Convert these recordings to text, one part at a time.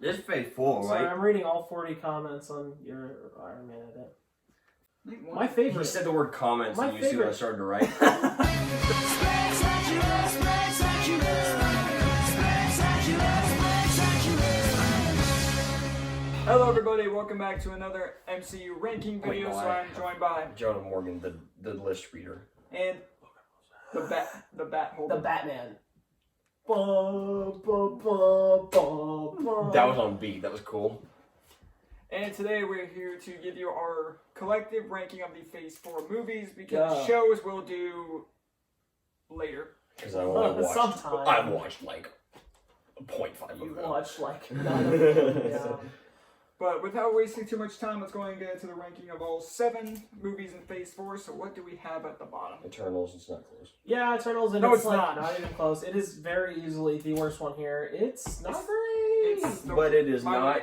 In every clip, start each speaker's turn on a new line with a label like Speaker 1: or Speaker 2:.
Speaker 1: It's Phase 4, right?
Speaker 2: Sorry, I'm reading all 40 comments on your Iron Man edit. My favorite.
Speaker 3: He said the word comments and you see what I started to write.
Speaker 4: Hello everybody, welcome back to another MCU ranking video. So I'm joined by
Speaker 3: Jonah Morgan, the list reader.
Speaker 4: And the bat holder.
Speaker 2: The Batman.
Speaker 3: That was on beat, that was cool.
Speaker 4: And today we're here to give you our collective ranking of the Phase 4 movies, because shows we'll do later.
Speaker 3: Because I only watched,
Speaker 2: sometime.
Speaker 3: I've watched like 0.5 of them.
Speaker 2: You watched like none of them. Yeah.
Speaker 4: But without wasting too much time, let's go ahead and get into the ranking of all 7 movies in Phase 4. So what do we have at the bottom?
Speaker 3: Eternals, it's not close.
Speaker 2: Yeah, Eternals, and
Speaker 4: No,
Speaker 2: it's
Speaker 4: it's
Speaker 2: like,
Speaker 4: not.
Speaker 2: not even close. It is very easily the worst one here. It's not great.
Speaker 3: But it is not.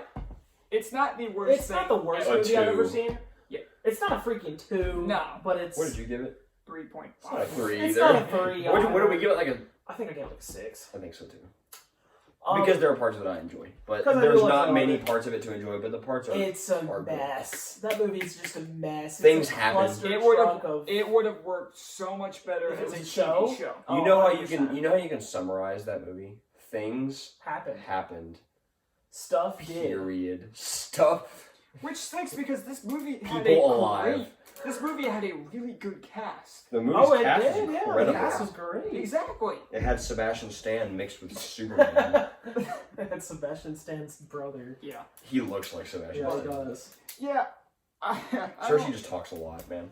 Speaker 4: It's not the worst
Speaker 2: It's
Speaker 4: thing.
Speaker 2: not the worst
Speaker 3: A
Speaker 2: movie I've
Speaker 3: 2.
Speaker 2: ever seen.
Speaker 4: Yeah.
Speaker 2: It's not a freaking 2.
Speaker 4: No.
Speaker 2: But it's...
Speaker 3: What did you give it?
Speaker 4: 3.5.
Speaker 3: It's not a 3
Speaker 2: It's
Speaker 3: either.
Speaker 2: not a 3.
Speaker 3: What did we give it? Like a...
Speaker 2: I think I gave it like a 6.
Speaker 3: I think so too. Because there are parts of it I enjoy. But
Speaker 2: 'cause I
Speaker 3: there's
Speaker 2: really
Speaker 3: not
Speaker 2: like
Speaker 3: many
Speaker 2: it.
Speaker 3: parts of it to enjoy, but the parts are...
Speaker 2: It's a
Speaker 3: are good.
Speaker 2: mess. That movie's just a mess.
Speaker 3: Things
Speaker 2: it's a
Speaker 3: happen.
Speaker 4: It would have worked so much better
Speaker 2: If
Speaker 4: as
Speaker 2: it
Speaker 4: a
Speaker 2: was a
Speaker 4: TV
Speaker 2: show?
Speaker 4: show.
Speaker 3: You know how
Speaker 2: 100%.
Speaker 3: you know how you can summarize that movie? Things
Speaker 2: happened.
Speaker 3: happened.
Speaker 2: Stuff did.
Speaker 3: Period. Stuff.
Speaker 4: Which stinks because this movie had
Speaker 3: People alive.
Speaker 4: This movie had a really good cast.
Speaker 3: The movie's
Speaker 2: Oh, it
Speaker 3: cast is
Speaker 2: did? Yeah, the
Speaker 3: incredible.
Speaker 2: cast was great.
Speaker 4: Exactly.
Speaker 3: It had Sebastian Stan mixed with Superman.
Speaker 2: That's Sebastian Stan's brother.
Speaker 4: Yeah.
Speaker 3: He looks like Sebastian
Speaker 2: Yeah, he
Speaker 3: Stan.
Speaker 2: does.
Speaker 4: Yeah.
Speaker 3: Cersei just talks a lot, man.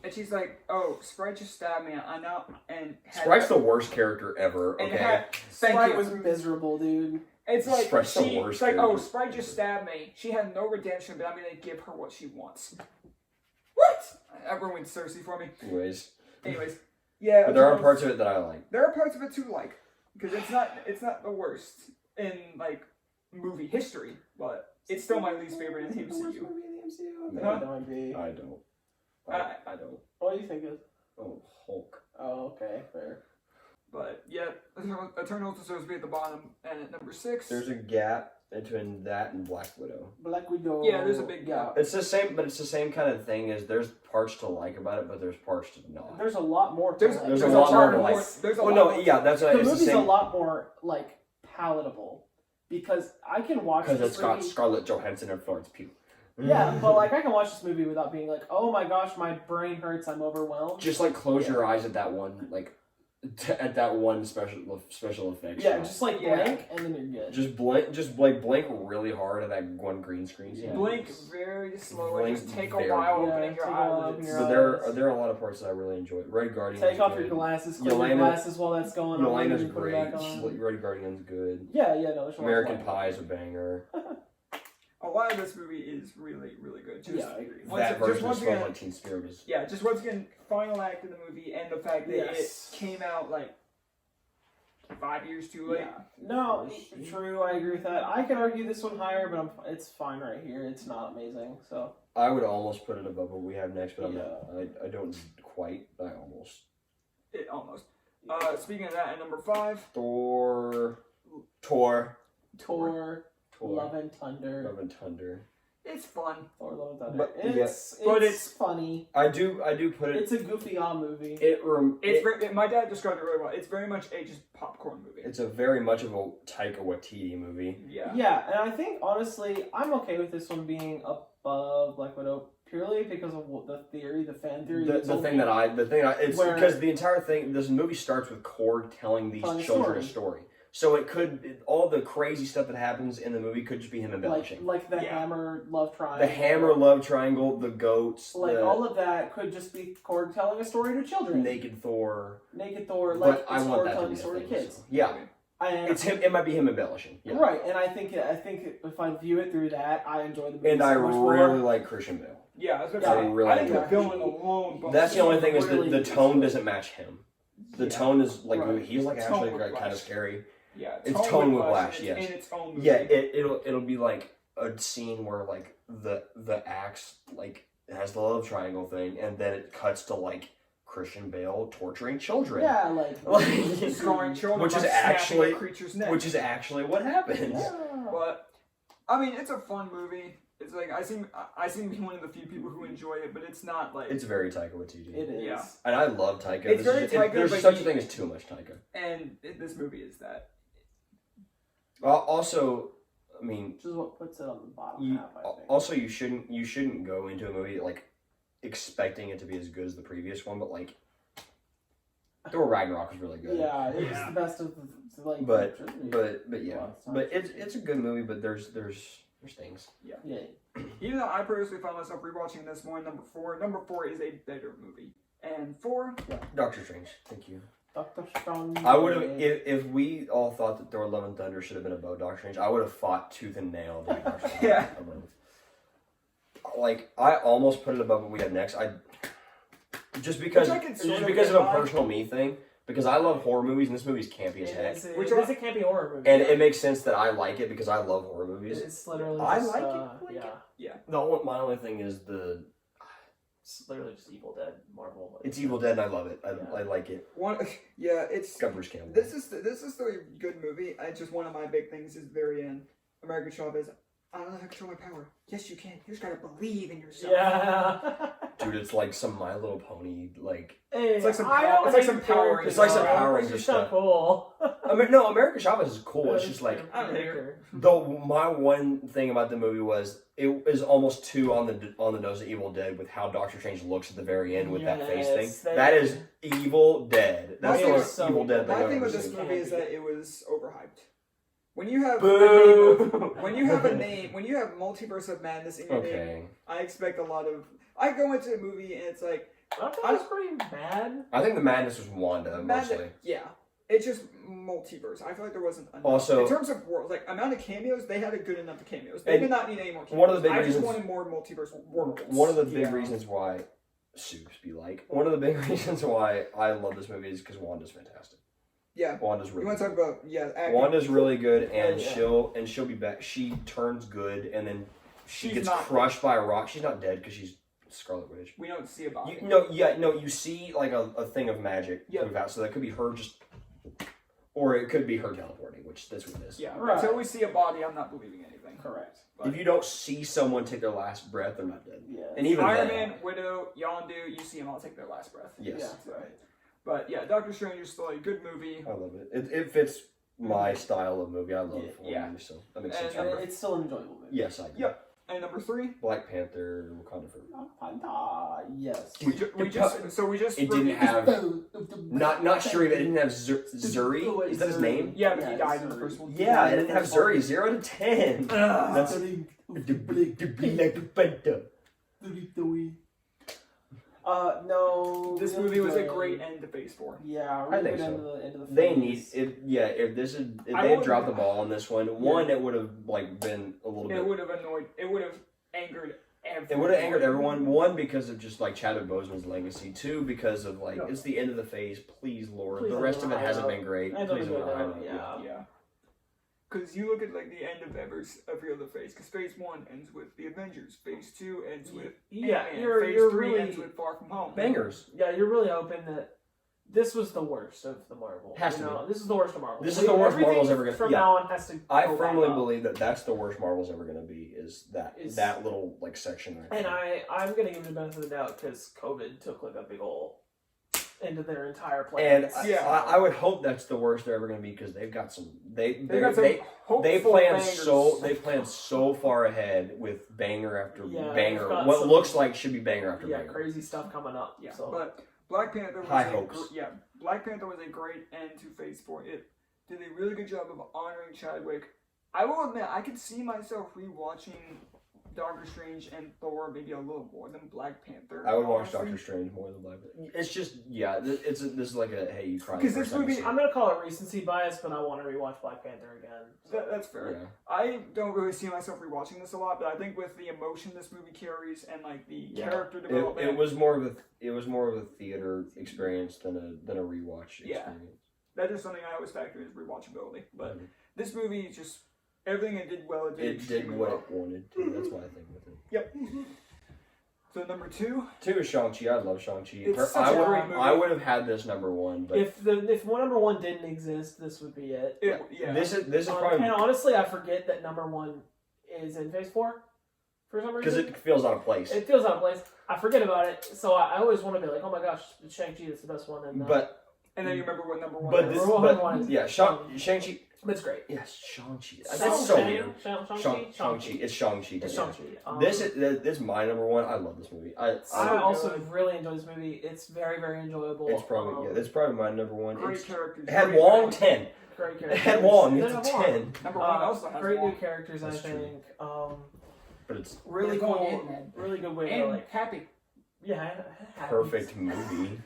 Speaker 4: And she's like, "Oh, Sprite just stabbed me. I know." And
Speaker 3: Sprite's the worst character ever.
Speaker 4: and
Speaker 3: Okay.
Speaker 4: Thank
Speaker 2: Sprite
Speaker 4: you.
Speaker 2: was miserable, dude.
Speaker 4: It's like
Speaker 3: Sprite's the
Speaker 4: she,
Speaker 3: worst
Speaker 4: it's like, "Oh,
Speaker 3: character.
Speaker 4: Sprite just stabbed me. She had no redemption, but I'm gonna give her what she wants." What? That ruined Cersei for me.
Speaker 3: Anyways,
Speaker 4: Yeah.
Speaker 3: but there are
Speaker 4: Eternals-
Speaker 3: parts of it that I like.
Speaker 4: There are parts of it too, like, because it's not the worst in like movie history, but it's still my least favorite in the MCU. Huh?
Speaker 3: I don't. I don't.
Speaker 2: What do you think is?
Speaker 3: Oh, Hulk.
Speaker 2: Oh, okay, fair.
Speaker 4: But yeah, Eternals deserves to be at the bottom, and at number 6.
Speaker 3: There's a gap between that and Black Widow.
Speaker 2: Black Widow.
Speaker 4: Yeah, there's a big gap.
Speaker 3: It's the same, but it's the same kind of thing. As there's parts to like about it, but there's parts to not.
Speaker 2: There's a lot more. To
Speaker 4: There's
Speaker 2: like.
Speaker 3: a lot more to
Speaker 4: more.
Speaker 3: like.
Speaker 4: There's a
Speaker 3: Well,
Speaker 4: lot
Speaker 3: no,
Speaker 4: more.
Speaker 3: yeah, that's what
Speaker 2: The
Speaker 3: it's the
Speaker 2: movie's
Speaker 3: same.
Speaker 2: a lot more like palatable because I can watch
Speaker 3: Because
Speaker 2: this
Speaker 3: it's got
Speaker 2: movie.
Speaker 3: Scarlett Johansson and Florence Pugh.
Speaker 2: Yeah, but like I can watch this movie without being like, oh my gosh, my brain hurts, I'm overwhelmed.
Speaker 3: Just like close your eyes at that one, like at that one special effects.
Speaker 2: Yeah,
Speaker 3: shot.
Speaker 2: just like blink and then you're good.
Speaker 3: just blink really hard at that one green screen scene.
Speaker 4: Blink very slow and
Speaker 3: Blink
Speaker 4: just take a
Speaker 3: very-
Speaker 4: while
Speaker 2: Yeah,
Speaker 4: opening
Speaker 2: take
Speaker 4: your
Speaker 2: a while
Speaker 4: eyelids.
Speaker 2: opening your
Speaker 3: But there are a lot of parts that I really enjoy. Red Guardian.
Speaker 2: Take off your glasses, clean your
Speaker 3: Yelena-
Speaker 2: glasses while that's going on.
Speaker 3: Yelena's
Speaker 2: and then put it
Speaker 3: great.
Speaker 2: back on.
Speaker 3: Red Guardian's good.
Speaker 2: Yeah, no, there's a lot
Speaker 3: American
Speaker 2: of
Speaker 3: Pie is a banger.
Speaker 4: A lot of this movie is really, really good. Just,
Speaker 2: Yeah, I agree.
Speaker 3: That version of
Speaker 4: once
Speaker 3: Smells
Speaker 4: again,
Speaker 3: Like Teen Spirit is.
Speaker 4: yeah, just once again, final act of the movie and the fact that
Speaker 2: Yes.
Speaker 4: it came out like 5 years too late.
Speaker 2: Yeah. No, true, I agree with that. I can argue this one higher, but it's fine right here. It's not amazing, so.
Speaker 3: I would almost put it above what we have next, but I'm
Speaker 2: Yeah.
Speaker 3: not. I don't quite. I almost.
Speaker 4: It almost. Speaking of that, at number 5,
Speaker 3: Thor.
Speaker 2: Thor, Love and Thunder.
Speaker 3: Love and Thunder.
Speaker 4: it's fun.
Speaker 2: Thor, Love and Thunder.
Speaker 3: But,
Speaker 2: It's funny.
Speaker 3: I do put it.
Speaker 2: It's a goofy all movie.
Speaker 4: My dad described it really well. It's very much a just popcorn movie.
Speaker 3: It's a very much of a Taika Waititi movie.
Speaker 4: Yeah.
Speaker 2: Yeah, and I think, honestly, I'm okay with this one being above Black Widow purely because of the theory, the fan theory.
Speaker 3: It's
Speaker 2: Where-
Speaker 3: because the entire thing, this movie starts with Korg telling these
Speaker 2: Telling a
Speaker 3: children a
Speaker 2: story.
Speaker 3: story. So all the crazy stuff that happens in the movie could just be him embellishing.
Speaker 2: Like the
Speaker 4: Yeah.
Speaker 2: Hammer love triangle.
Speaker 3: The Hammer love triangle, the goats,
Speaker 2: all of that could just be Korg telling a story to children.
Speaker 3: Naked Thor.
Speaker 2: Naked Thor,
Speaker 3: But I
Speaker 2: it's
Speaker 3: want
Speaker 2: Korg
Speaker 3: that to
Speaker 2: telling
Speaker 3: be
Speaker 2: a story
Speaker 3: a
Speaker 2: to
Speaker 3: thing,
Speaker 2: kids.
Speaker 3: so. Yeah,
Speaker 2: And,
Speaker 3: it's him. It might be him embellishing. Yeah.
Speaker 2: Right, and I think if I view it through that, I enjoy the movie
Speaker 3: And
Speaker 2: so
Speaker 3: I
Speaker 2: much
Speaker 3: really
Speaker 2: more.
Speaker 3: like Christian Bale.
Speaker 4: Yeah, I was going to
Speaker 3: I
Speaker 4: say,
Speaker 3: really
Speaker 4: I think the
Speaker 3: like
Speaker 4: villain
Speaker 3: Christian
Speaker 4: alone. but
Speaker 3: That's the only thing is
Speaker 2: really
Speaker 3: the tone doesn't match him. The tone is like
Speaker 2: Right.
Speaker 3: he's like
Speaker 4: The
Speaker 3: actually
Speaker 4: tone would
Speaker 3: kind of
Speaker 4: clash.
Speaker 3: scary.
Speaker 4: Yeah,
Speaker 3: It's tone whiplash,
Speaker 4: in
Speaker 3: yes.
Speaker 4: in its own movie.
Speaker 3: Yeah, it'll be like a scene where the axe like has the love triangle thing, and then it cuts to like Christian Bale torturing children.
Speaker 2: Yeah, like
Speaker 4: Scarring children
Speaker 3: Which
Speaker 4: by
Speaker 3: is
Speaker 4: snapping
Speaker 3: actually-
Speaker 4: a creature's neck.
Speaker 3: Which is actually what happens.
Speaker 2: yeah.
Speaker 4: But I mean, it's a fun movie. It's like I seem to be one of the few people who enjoy it, but it's not like.
Speaker 3: It's very Taika Waititi.
Speaker 2: It is.
Speaker 4: Yeah.
Speaker 3: And I love Taika.
Speaker 4: It's very Taika,
Speaker 3: there's
Speaker 4: but
Speaker 3: such a thing as too much Taika.
Speaker 4: And this movie is that.
Speaker 3: Also, I mean,
Speaker 2: Which is what puts it on the bottom half, I think.
Speaker 3: also you shouldn't go into a movie like expecting it to be as good as the previous one, but like Thor Ragnarok was really good.
Speaker 2: Yeah, it's
Speaker 4: Yeah.
Speaker 2: the best of the like.
Speaker 3: But yeah,
Speaker 2: Well, it's not
Speaker 3: but it's a good movie. But there's things.
Speaker 2: yeah.
Speaker 4: Even though I personally found myself rewatching this more in number 4. Number 4 is a better movie, and 4.
Speaker 3: Doctor Strange. Thank you.
Speaker 2: Doctor Strange.
Speaker 3: I would have if we all thought that Thor: Love and Thunder should have been above Doctor Strange. I would have fought tooth and nail to get Doctor Strange
Speaker 4: Yeah.
Speaker 3: above. Like I almost put it above what we have next. Just because
Speaker 4: Which I could sort
Speaker 3: just
Speaker 4: of
Speaker 3: because of
Speaker 4: get
Speaker 3: a
Speaker 4: by.
Speaker 3: personal me thing. Because I love horror movies and this movie's campy as heck.
Speaker 2: Which is a campy horror movie.
Speaker 3: And it makes sense that I like it because I love horror movies.
Speaker 2: It's literally.
Speaker 3: I
Speaker 2: just,
Speaker 3: like it, like
Speaker 2: yeah.
Speaker 3: My only thing is
Speaker 2: It's literally just Evil Dead, Marvel.
Speaker 3: it's Evil Dead and I love it. I like it.
Speaker 4: It's
Speaker 3: It's got Bruce Campbell.
Speaker 4: this is the good movie. I just one of my big things is the very end. American Chavez. I don't know how to control my power. Yes, you can. You just gotta believe in yourself.
Speaker 2: Yeah.
Speaker 3: Dude, it's like some My Little Pony like
Speaker 4: It's like some
Speaker 2: I
Speaker 4: power-
Speaker 2: don't
Speaker 4: it's like
Speaker 2: hate
Speaker 4: some Power
Speaker 2: characters,
Speaker 4: Rangers.
Speaker 3: It's like some
Speaker 2: though.
Speaker 3: Power
Speaker 2: It's
Speaker 3: Rangers
Speaker 2: just not
Speaker 3: stuff.
Speaker 2: cool.
Speaker 3: No, American Chavez is cool. It's just like
Speaker 4: I don't hate her.
Speaker 3: though my one thing about the movie was it is almost too on the nose of Evil Dead with how Doctor Strange looks at the very end with that face
Speaker 2: Yes,
Speaker 3: thing.
Speaker 2: they-
Speaker 3: That is Evil Dead.
Speaker 4: My
Speaker 3: That's the
Speaker 4: thing
Speaker 3: most
Speaker 2: was-
Speaker 3: Evil Dead thing
Speaker 4: My
Speaker 3: I've
Speaker 4: thing
Speaker 3: ever
Speaker 4: with this
Speaker 3: seen.
Speaker 4: movie is that it was overhyped. When you have
Speaker 3: Boo!
Speaker 4: when you have a name, when you have Multiverse of Madness in your name,
Speaker 3: Okay.
Speaker 4: I expect a lot of. I go into a movie and it's like
Speaker 2: I thought it was pretty bad.
Speaker 3: I think the madness was Wanda mostly.
Speaker 4: yeah, it's just multiverse. I feel like there wasn't enough.
Speaker 3: Also-
Speaker 4: in terms of worlds, like amount of cameos, they had a good enough of cameos. They
Speaker 3: And
Speaker 4: did not need any more cameos.
Speaker 3: one of the big
Speaker 4: I just
Speaker 3: reasons-
Speaker 4: wanted more multiverse worlds.
Speaker 3: One of the big
Speaker 4: Yeah.
Speaker 3: reasons why soups be like one of the big reasons why I love this movie is because Wanda's fantastic.
Speaker 4: Yeah.
Speaker 3: Wanda's
Speaker 4: You
Speaker 3: really
Speaker 4: want to
Speaker 3: good.
Speaker 4: talk about acting?
Speaker 3: Wanda's really good, and
Speaker 2: Oh, yeah.
Speaker 3: she'll be back. She turns good, and then she
Speaker 4: She's
Speaker 3: gets
Speaker 4: not
Speaker 3: crushed by a rock. She's not dead because she's Scarlet Witch.
Speaker 4: We don't see a body.
Speaker 3: You see like a thing of magic
Speaker 4: Yep.
Speaker 3: move out, so that could be her just, or it could be her teleporting, which this one is.
Speaker 4: Yeah.
Speaker 2: Right.
Speaker 4: Until we see a body, I'm not believing anything.
Speaker 2: Correct.
Speaker 4: But
Speaker 3: If you don't see someone take their last breath, they're not dead.
Speaker 2: Yeah.
Speaker 3: And even
Speaker 4: Iron
Speaker 3: then,
Speaker 4: Man, Widow, Yondu, you see them all take their last breath.
Speaker 3: yes,
Speaker 2: Yeah.
Speaker 4: Right. But yeah, Doctor Strange is still a good movie.
Speaker 3: I love it. It fits my style of movie. I love
Speaker 4: Yeah.
Speaker 3: movies, so that makes sense.
Speaker 4: And-
Speaker 3: for me.
Speaker 2: It's still an enjoyable movie.
Speaker 3: Yes, I do.
Speaker 4: Yep. And number 3,
Speaker 3: Black Panther, Wakanda Forever.
Speaker 2: Yes.
Speaker 3: Dude,
Speaker 4: we just
Speaker 3: It didn't
Speaker 4: reviewed-
Speaker 3: have not Shuri, but it didn't have Zuri. Is that his name?
Speaker 4: Yeah, but he died in the first one.
Speaker 3: Yeah, it didn't have Zuri. 0 to 10. That's
Speaker 2: no.
Speaker 4: This movie was a great end to Phase 4.
Speaker 2: Yeah,
Speaker 3: I
Speaker 2: really
Speaker 3: think
Speaker 2: good
Speaker 3: so.
Speaker 2: end of the
Speaker 3: They
Speaker 2: phase.
Speaker 3: need it. Yeah, if they
Speaker 4: I
Speaker 3: had
Speaker 4: would-
Speaker 3: dropped the ball on this one, it would have like been a little
Speaker 4: It
Speaker 3: bit.
Speaker 4: would have annoyed. It would have angered everyone.
Speaker 3: It would have angered everyone. One, because of just like Chadwick Boseman's legacy. Two, because of like
Speaker 4: No.
Speaker 3: it's the end of the phase. Please, Lord,
Speaker 2: Please
Speaker 3: the
Speaker 2: don't
Speaker 3: rest of it
Speaker 2: hide
Speaker 3: hasn't
Speaker 2: out.
Speaker 3: been great.
Speaker 2: I don't
Speaker 3: Please
Speaker 2: think
Speaker 3: don't
Speaker 2: they
Speaker 3: hide
Speaker 2: will,
Speaker 3: out.
Speaker 2: yeah.
Speaker 4: Yeah. Because you look at like the end of every other phase. Because Phase 1 ends with the Avengers. Phase 2 ends with
Speaker 2: Yeah,
Speaker 4: Ant-Man.
Speaker 2: you're
Speaker 4: Phase 3
Speaker 2: really
Speaker 4: ends with Far From Home.
Speaker 3: Bangers.
Speaker 2: Yeah, you're really hoping that this was the worst of the Marvel.
Speaker 3: Has to
Speaker 2: you know?
Speaker 3: be.
Speaker 2: This is the worst of Marvel.
Speaker 3: This is the worst
Speaker 2: Everything
Speaker 3: Marvel's ever gonna-
Speaker 2: From
Speaker 3: yeah.
Speaker 2: now on has to.
Speaker 3: I
Speaker 2: go
Speaker 3: firmly
Speaker 2: back up.
Speaker 3: believe that that's the worst Marvel's ever going to be. Is that little like section right
Speaker 2: And
Speaker 3: there.
Speaker 2: I'm gonna give it the benefit of the doubt because COVID took like a big hole into their entire
Speaker 3: And
Speaker 2: plan.
Speaker 4: Yeah.
Speaker 3: I would hope that's the worst they're ever going to be because they've got some
Speaker 4: They got some
Speaker 3: they
Speaker 4: hopeful
Speaker 3: plan
Speaker 4: bangers.
Speaker 3: so far ahead with banger after
Speaker 2: Yeah,
Speaker 3: banger.
Speaker 2: they've got
Speaker 3: What
Speaker 2: some-
Speaker 3: looks like should be banger after
Speaker 2: Yeah,
Speaker 3: banger.
Speaker 2: crazy stuff coming up.
Speaker 4: Yeah,
Speaker 2: So.
Speaker 4: but Black Panther was
Speaker 3: High hopes.
Speaker 4: Black Panther was a great end to Phase 4. It did a really good job of honoring Chadwick. I will admit, I could see myself rewatching Doctor Strange and Thor maybe a little more than Black Panther.
Speaker 3: I would watch
Speaker 4: honestly.
Speaker 3: Doctor Strange more than Black Panther. It's just this is like a hey you cry
Speaker 4: Because
Speaker 3: the
Speaker 4: this
Speaker 3: first time you
Speaker 4: movie-
Speaker 3: see it.
Speaker 2: I'm gonna call it recency bias, but I want to rewatch Black Panther again. So.
Speaker 4: That's fair.
Speaker 3: Yeah.
Speaker 4: I don't really see myself rewatching this a lot, but I think with the emotion this movie carries and like the character development,
Speaker 3: It was more of a theater experience than a rewatch
Speaker 4: Yeah.
Speaker 3: experience.
Speaker 4: that is something I always factor in is rewatchability. But
Speaker 3: Mhm.
Speaker 4: this movie just everything it did well. It did
Speaker 3: It did
Speaker 4: extremely
Speaker 3: what
Speaker 4: well.
Speaker 3: it wanted to. That's what I think with it.
Speaker 4: Yep. So number 2?
Speaker 3: 2 is Shang-Chi. I love Shang-Chi.
Speaker 4: It's such a great movie.
Speaker 3: I would have had this number 1, but
Speaker 2: If number 1 didn't exist, this would be it.
Speaker 4: Yeah.
Speaker 3: this is probably
Speaker 2: And honestly, I forget that number 1 is in Phase 4 for some reason.
Speaker 3: because it feels out of place.
Speaker 2: It feels out of place. I forget about it, so I always want to be like, oh my gosh, Shang-Chi is the best one. And
Speaker 4: And then you remember what number 1
Speaker 3: but
Speaker 4: is.
Speaker 3: this,
Speaker 2: Number one is-
Speaker 3: yeah, Shang-Chi.
Speaker 2: But it's great.
Speaker 3: Yes, Shang-Chi. That's so weird.
Speaker 2: Shang-Chi?
Speaker 3: Shang-Chi. It's Shang-Chi.
Speaker 2: It's
Speaker 3: yeah.
Speaker 2: Shang-Chi.
Speaker 3: This is my number 1. I love this movie. I
Speaker 2: also
Speaker 4: good.
Speaker 2: really enjoy this movie. It's very, very enjoyable.
Speaker 3: it's probably it's probably my number 1.
Speaker 4: Great characters.
Speaker 3: It had
Speaker 4: great
Speaker 3: Wong
Speaker 4: acting.
Speaker 3: 10.
Speaker 2: Great
Speaker 3: It
Speaker 2: characters.
Speaker 3: had Wong.
Speaker 2: They
Speaker 3: It's a
Speaker 2: have Wong.
Speaker 3: 10.
Speaker 4: Number 1 also has
Speaker 2: Great
Speaker 4: Wong.
Speaker 2: new characters,
Speaker 3: That's
Speaker 2: I
Speaker 3: true.
Speaker 2: think.
Speaker 3: But it's
Speaker 2: Really
Speaker 4: They're going
Speaker 2: cool.
Speaker 4: in, man.
Speaker 2: Really good way to
Speaker 4: And
Speaker 2: like.
Speaker 4: happy.
Speaker 2: Yeah.
Speaker 3: perfect movie.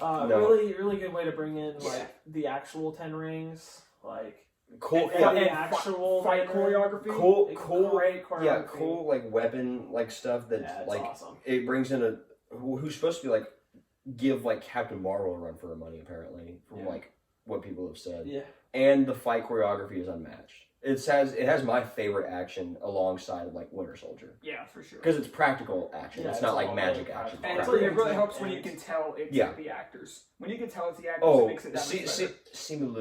Speaker 3: No.
Speaker 2: Really, really good way to bring in like the actual 10 rings, like
Speaker 3: Cool.
Speaker 2: and
Speaker 3: Yeah.
Speaker 2: the actual
Speaker 4: Fight
Speaker 2: 10 rings.
Speaker 4: choreography.
Speaker 3: Cool.
Speaker 2: Great choreography.
Speaker 3: Yeah, cool. Like weapon, like stuff that
Speaker 2: Yeah, it's
Speaker 3: like
Speaker 2: awesome.
Speaker 3: it brings in a who's supposed to be like give like Captain Marvel a run for her money apparently from
Speaker 4: Yeah.
Speaker 3: like what people have said.
Speaker 2: Yeah.
Speaker 3: And the fight choreography is unmatched. It has my favorite action alongside of like Winter Soldier
Speaker 4: Yeah, for sure.
Speaker 3: because it's practical action.
Speaker 2: Yeah,
Speaker 3: it's
Speaker 2: it's
Speaker 3: not like
Speaker 2: all
Speaker 3: magic
Speaker 2: very
Speaker 3: action.
Speaker 4: And
Speaker 3: It's
Speaker 4: it
Speaker 2: Right.
Speaker 3: practical.
Speaker 4: really helps when you can tell it's
Speaker 3: Yeah.
Speaker 4: the actors. When you can tell it's the actors, it
Speaker 3: Oh,
Speaker 4: makes it that much better.
Speaker 3: Simu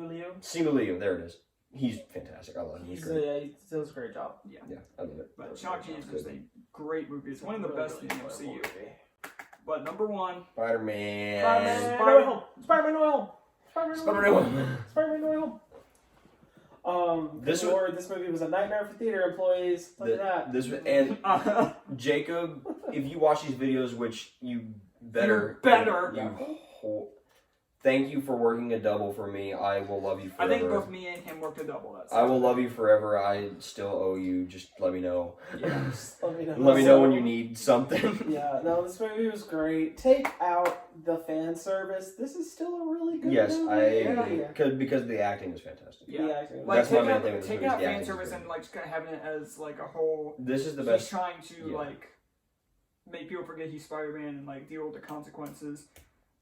Speaker 2: Liu.
Speaker 3: Liu, there it is. He's fantastic. I love him. He's great.
Speaker 2: He does a great job.
Speaker 3: Yeah, I love it.
Speaker 4: But Shang-Chi is just a great movie. It's one of the
Speaker 2: Really,
Speaker 4: best
Speaker 2: really
Speaker 4: in the
Speaker 2: enjoyable
Speaker 4: MCU.
Speaker 2: movie.
Speaker 4: But number 1,
Speaker 3: Spider-Man.
Speaker 2: Spider-Man No Way Home. Spider-Man No Way Home.
Speaker 3: Spider-Man.
Speaker 2: Spider-Man No Way Home.
Speaker 3: This
Speaker 2: this movie was a nightmare for theater employees. Look at that.
Speaker 3: This and Jacob, if you watch these videos, which you better, thank you for working a double for me. I will love you
Speaker 4: I
Speaker 3: forever.
Speaker 4: think both me and him worked a double. That's
Speaker 3: I will love you forever. I still owe you. Just let me know.
Speaker 4: Yeah.
Speaker 2: Let me know.
Speaker 3: Let me know when you need something.
Speaker 2: Yeah, no, this movie was great. Take out the fan service. This is still a really good
Speaker 3: Yes,
Speaker 2: movie.
Speaker 3: I agree.
Speaker 2: Yeah.
Speaker 3: Because the acting is fantastic.
Speaker 4: Yeah.
Speaker 2: The acting.
Speaker 4: Like
Speaker 3: That's my main
Speaker 4: taking
Speaker 3: thing with this
Speaker 4: taking
Speaker 3: movie is
Speaker 4: out
Speaker 3: the
Speaker 4: fan
Speaker 3: acting is
Speaker 4: service
Speaker 3: great.
Speaker 4: and like just kind of having it as like a whole.
Speaker 3: This is the
Speaker 4: He's
Speaker 3: best.
Speaker 4: trying to
Speaker 3: yeah.
Speaker 4: like make people forget he's Spider-Man and like deal with the consequences.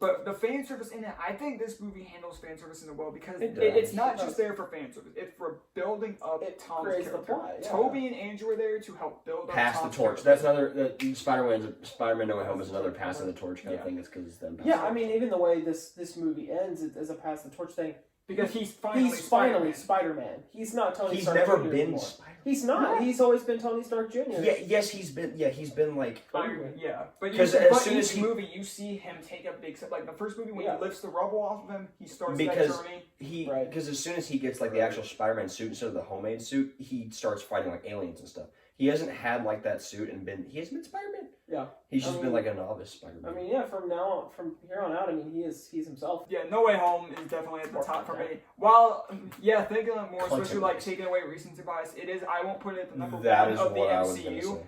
Speaker 4: But the fan service in it, I think this movie handles fan service in it well because
Speaker 2: It
Speaker 3: does.
Speaker 4: it's not
Speaker 2: It
Speaker 4: just
Speaker 2: does.
Speaker 4: there for fan service. It's for building up
Speaker 2: It
Speaker 4: Tom's
Speaker 2: creates the
Speaker 4: character.
Speaker 2: plot, yeah.
Speaker 4: Toby and Andrew are there to help build up
Speaker 3: Pass the
Speaker 4: Tom's
Speaker 3: torch.
Speaker 4: character.
Speaker 3: That's another. Spider-Man No Way Home is another passing the torch kind of
Speaker 4: Yeah.
Speaker 3: thing. It's because it's them.
Speaker 2: Yeah, I mean, even the way this movie ends, it as a pass the torch thing.
Speaker 4: Because he's finally
Speaker 2: finally
Speaker 4: Spider-Man.
Speaker 2: Spider-Man. He's not Tony
Speaker 3: He's
Speaker 2: Stark
Speaker 3: never
Speaker 2: Jr.
Speaker 3: been
Speaker 2: anymore.
Speaker 3: Spider-Man.
Speaker 2: He's not. He's always been Tony Stark Jr.
Speaker 3: Yeah, yes, he's been. Yeah, he's been like.
Speaker 4: Spider-Man, yeah, but
Speaker 3: 'Cause
Speaker 4: you,
Speaker 3: as
Speaker 4: but
Speaker 3: soon
Speaker 4: each
Speaker 3: as he-
Speaker 4: movie you see him take a big step. Like the first movie when
Speaker 2: Yeah.
Speaker 4: he lifts the rubble off of him, he starts
Speaker 3: Because
Speaker 4: that journey.
Speaker 3: He
Speaker 2: Right.
Speaker 3: because as soon as he gets like the actual Spider-Man suit instead of the homemade suit, he starts fighting like aliens and stuff. He hasn't had like that suit and been. He hasn't been Spider-Man.
Speaker 2: Yeah.
Speaker 3: He's just
Speaker 2: I
Speaker 3: been
Speaker 2: mean-
Speaker 3: like a novice Spider-Man.
Speaker 2: I mean, yeah. From here on out, I mean, he's himself.
Speaker 4: Yeah, No Way Home is definitely at the
Speaker 2: More
Speaker 4: top for
Speaker 2: content.
Speaker 4: me. While thinking of more,
Speaker 3: Content
Speaker 4: especially like
Speaker 3: wise.
Speaker 4: taking away recency bias, it is. I won't put it at the number
Speaker 3: That
Speaker 4: one
Speaker 3: is
Speaker 4: of the
Speaker 3: what I was gonna
Speaker 4: MCU.
Speaker 3: say.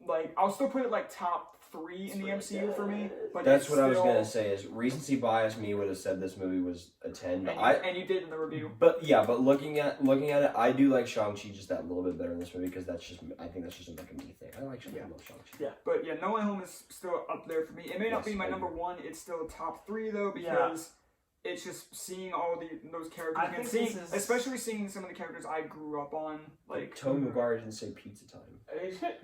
Speaker 4: Like I'll still put it like top 3 in the MCU for me. But
Speaker 3: That's
Speaker 4: it's
Speaker 3: what I was
Speaker 4: still-
Speaker 3: gonna say. Is recency bias me would have said this movie was a 10, but
Speaker 4: And you did in the review.
Speaker 3: But yeah, but looking at it, I do like Shang-Chi just that little bit better in this movie because I think that's just like a me thing. I like Shang-Chi. I love Shang-Chi.
Speaker 4: But yeah, No Way Home is still up there for me. It may not
Speaker 3: Yes,
Speaker 4: be my
Speaker 3: I
Speaker 4: number
Speaker 3: agree.
Speaker 4: 1. It's still top 3 though because it's just seeing all those characters
Speaker 2: I
Speaker 4: and
Speaker 2: think
Speaker 4: seeing,
Speaker 2: this is-
Speaker 4: especially seeing some of the characters I grew up on. Like
Speaker 3: Tobey Maguire didn't say pizza time.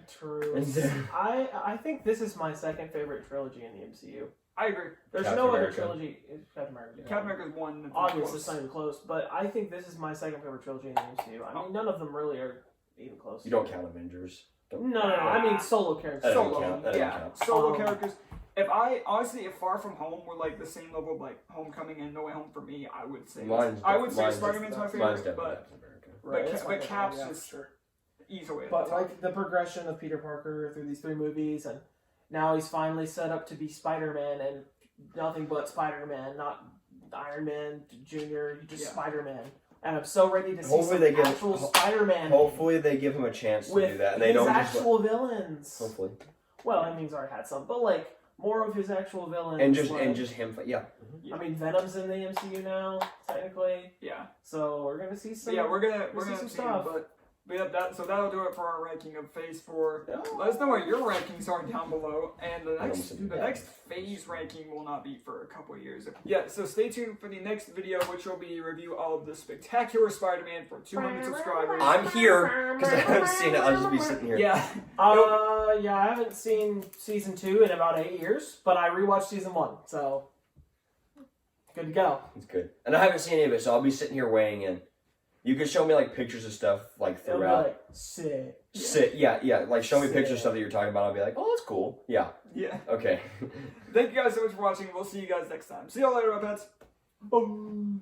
Speaker 2: True.
Speaker 3: And then-
Speaker 2: I think this is my second favorite trilogy in the MCU.
Speaker 4: I agree.
Speaker 2: There's
Speaker 3: Captain
Speaker 2: no other
Speaker 3: America.
Speaker 2: trilogy. Captain America.
Speaker 4: Captain America's one. that's
Speaker 2: Obviously,
Speaker 4: close.
Speaker 2: it's not even close, but I think this is my second favorite trilogy in the MCU. I mean, none of them really are even close.
Speaker 3: You don't count Avengers.
Speaker 2: No. I mean, solo characters.
Speaker 3: That doesn't
Speaker 4: Solo,
Speaker 3: count. That doesn't
Speaker 4: yeah,
Speaker 3: count.
Speaker 4: solo characters. If Far From Home were like the same level of like Homecoming and No Way Home for me, I would say
Speaker 3: Mine's
Speaker 4: Spider-Man's my
Speaker 3: Mine's
Speaker 4: favorite,
Speaker 3: definitely
Speaker 4: but
Speaker 3: Captain America.
Speaker 2: Right,
Speaker 4: but
Speaker 2: it's my
Speaker 4: Cap's
Speaker 2: favorite,
Speaker 4: just
Speaker 2: sure.
Speaker 4: easily. at
Speaker 2: But
Speaker 4: the top.
Speaker 2: like the progression of Peter Parker through these 3 movies, and now he's finally set up to be Spider-Man, and nothing but Spider-Man, not Iron Man Jr., just
Speaker 4: Yeah.
Speaker 2: Spider-Man. And I'm so ready to see
Speaker 3: Hopefully
Speaker 2: some
Speaker 3: they give-
Speaker 2: actual Spider-Man
Speaker 3: Hopefully they give him a chance to
Speaker 2: with
Speaker 3: do that, and they
Speaker 2: his
Speaker 3: don't just.
Speaker 2: actual villains.
Speaker 3: Hopefully,
Speaker 2: Well, I mean, he's already had some, but like more of his actual villains.
Speaker 3: and just
Speaker 2: like,
Speaker 3: him. Yeah.
Speaker 2: I mean, Venom's in the MCU now, technically.
Speaker 4: yeah.
Speaker 2: So we're gonna see some.
Speaker 4: But yeah, we're gonna
Speaker 2: see some
Speaker 4: see
Speaker 2: stuff.
Speaker 4: But yeah, that'll do it for our ranking of Phase 4.
Speaker 2: Yeah.
Speaker 4: Let us know what your rankings are down below, and the
Speaker 3: I
Speaker 4: next
Speaker 3: don't see
Speaker 4: the
Speaker 3: that.
Speaker 4: next Phase ranking will not be for a couple of years. Yeah, so stay tuned for the next video, which will be a review of the Spectacular Spider-Man for 200 subscribers.
Speaker 3: I'm here. Because I haven't seen it, I'll just be sitting here.
Speaker 4: Yeah.
Speaker 2: Yeah, I haven't seen season 2 in about 8 years, but I rewatched season 1, so good to go.
Speaker 3: It's good. And I haven't seen any of it, so I'll be sitting here weighing in. You can show me like pictures of stuff like
Speaker 2: It'll be
Speaker 3: throughout.
Speaker 2: like, sick.
Speaker 3: Yeah. Like show me
Speaker 2: Sick.
Speaker 3: pictures of stuff that you're talking about. I'll be like, oh, that's cool. Yeah.
Speaker 4: Yeah.
Speaker 3: Okay.
Speaker 4: Thank you guys so much for watching. We'll see you guys next time. See y'all later, my pets. Boom.